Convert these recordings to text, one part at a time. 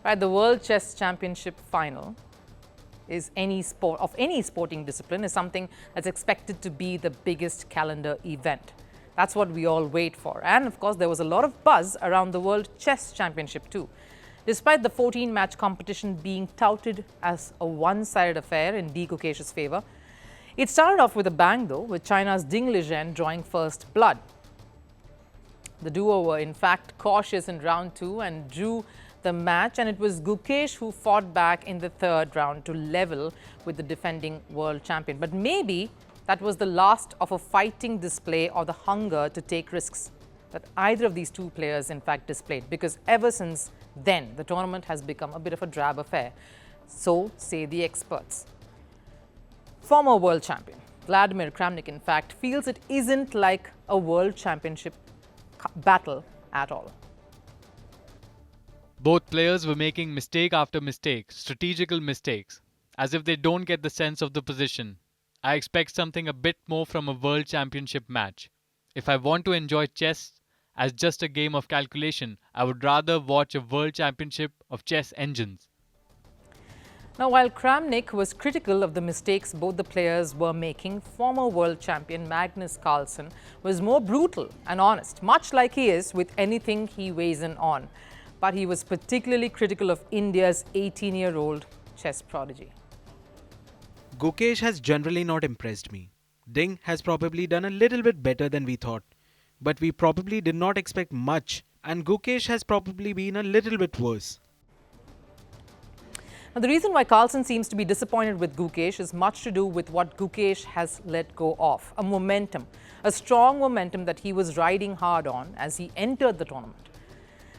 Right, the World Chess Championship final is any sporting discipline is something that's expected to be the biggest calendar event. That's what we all wait for. And of course, there was a lot of buzz around the World Chess Championship too. Despite the 14-match competition being touted as a one-sided affair in D Gukesh's favor, it started off with a bang though, with China's Ding Chillin drawing first blood. The duo were in fact cautious in round 2 and drew the match, and it was Gukesh who fought back in the third round to level with the defending world champion. But maybe that was the last of a fighting display or the hunger to take risks that either of these two players in fact displayed, because ever since then the tournament has become a bit of a drab affair. So say the experts. Former world champion Vladimir Kramnik in fact feels it isn't like a world championship battle at all. Both players were making mistake after mistake, strategical mistakes, as if they don't get the sense of the position. I expect something a bit more from a world championship match. If I want to enjoy chess as just a game of calculation, I would rather watch a world championship of chess engines. Now, while Kramnik was critical of the mistakes both the players were making, former world champion Magnus Carlsen was more brutal and honest, much like he is with anything he weighs in on. But he was particularly critical of India's 18-year-old chess prodigy. Gukesh has generally not impressed me. Ding has probably done a little bit better than we thought, but we probably did not expect much, and Gukesh has probably been a little bit worse. Now, the reason why Carlsen seems to be disappointed with Gukesh is much to do with what Gukesh has let go of, a momentum, a strong momentum that he was riding hard on as he entered the tournament,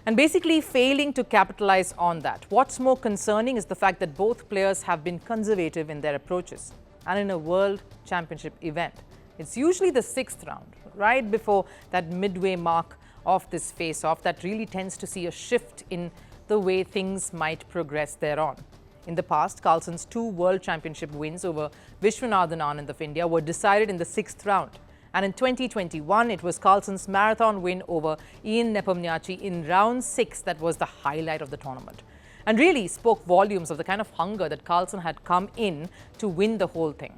and basically failing to capitalize on that. What's more concerning is the fact that both players have been conservative in their approaches. And in a world championship event, it's usually the 6th round, right before that midway mark of this face-off, that really tends to see a shift in the way things might progress thereon. In the past, Carlsen's 2 world championship wins over Vishwanathan Anand of India were decided in the 6th round. And in 2021, it was Carlsen's marathon win over Ian Nepomniachtchi in round 6 that was the highlight of the tournament, and really spoke volumes of the kind of hunger that Carlsen had come in to win the whole thing.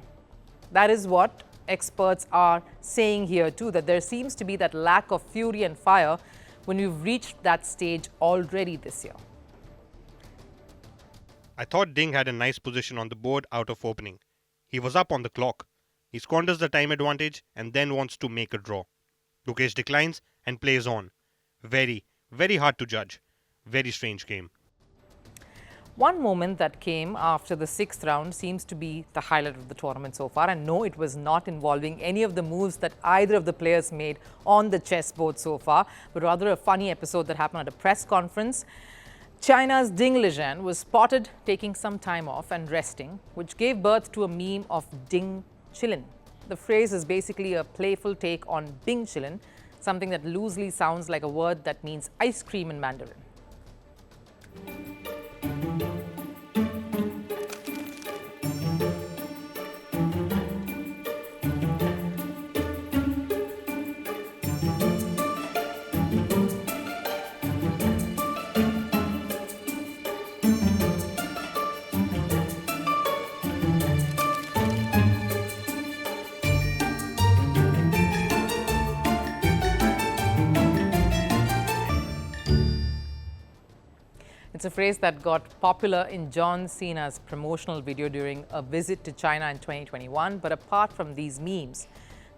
That is what experts are saying here too, that there seems to be that lack of fury and fire when we've reached that stage already this year. I thought Ding had a nice position on the board out of opening. He was up on the clock. He squanders the time advantage and then wants to make a draw. Gukesh declines and plays on. Very, very hard to judge. Very strange game. One moment that came after the 6th round seems to be the highlight of the tournament so far. And no, it was not involving any of the moves that either of the players made on the chessboard so far, but rather a funny episode that happened at a press conference. China's Ding Chillin was spotted taking some time off and resting, which gave birth to a meme of Ding Chillin. The phrase is basically a playful take on Ding Chillin, something that loosely sounds like a word that means ice cream in Mandarin. It's a phrase that got popular in John Cena's promotional video during a visit to China in 2021. But apart from these memes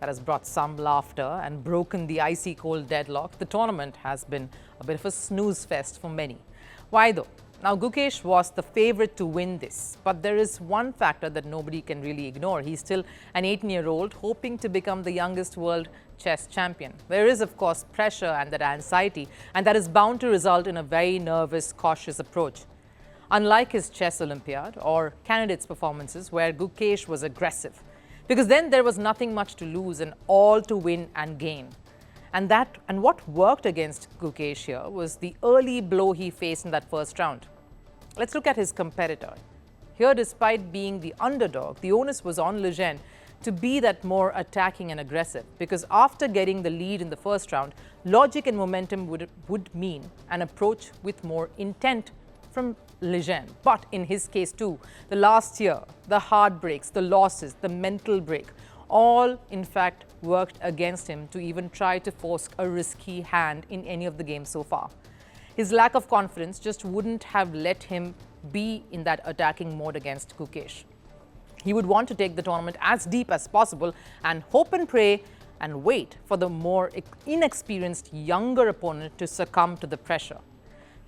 that has brought some laughter and broken the icy cold deadlock, the tournament has been a bit of a snooze fest for many. Why though? Now, Gukesh was the favorite to win this, but there is one factor that nobody can really ignore. He's still an 18-year-old hoping to become the youngest world chess champion. There is, of course, pressure and that anxiety, and that is bound to result in a very nervous, cautious approach. Unlike his chess Olympiad or candidates' performances where Gukesh was aggressive, because then there was nothing much to lose and all to win and gain. And what worked against Gukesh here was the early blow he faced in that first round. Let's look at his competitor. Here, despite being the underdog, the onus was on Liren to be that more attacking and aggressive, because after getting the lead in the first round, logic and momentum would mean an approach with more intent from Liren. But in his case too, the last year, the heartbreaks, the losses, the mental break, all in fact worked against him to even try to force a risky hand in any of the games so far. His lack of confidence just wouldn't have let him be in that attacking mode against Gukesh. He would want to take the tournament as deep as possible and hope and pray and wait for the more inexperienced younger opponent to succumb to the pressure.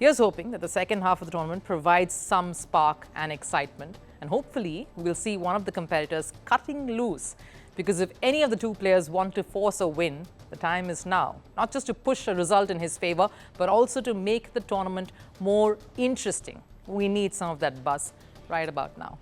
Here's hoping that the second half of the tournament provides some spark and excitement, and hopefully we'll see one of the competitors cutting loose, because if any of the two players want to force a win, the time is now, not just to push a result in his favor, but also to make the tournament more interesting. We need some of that buzz right about now.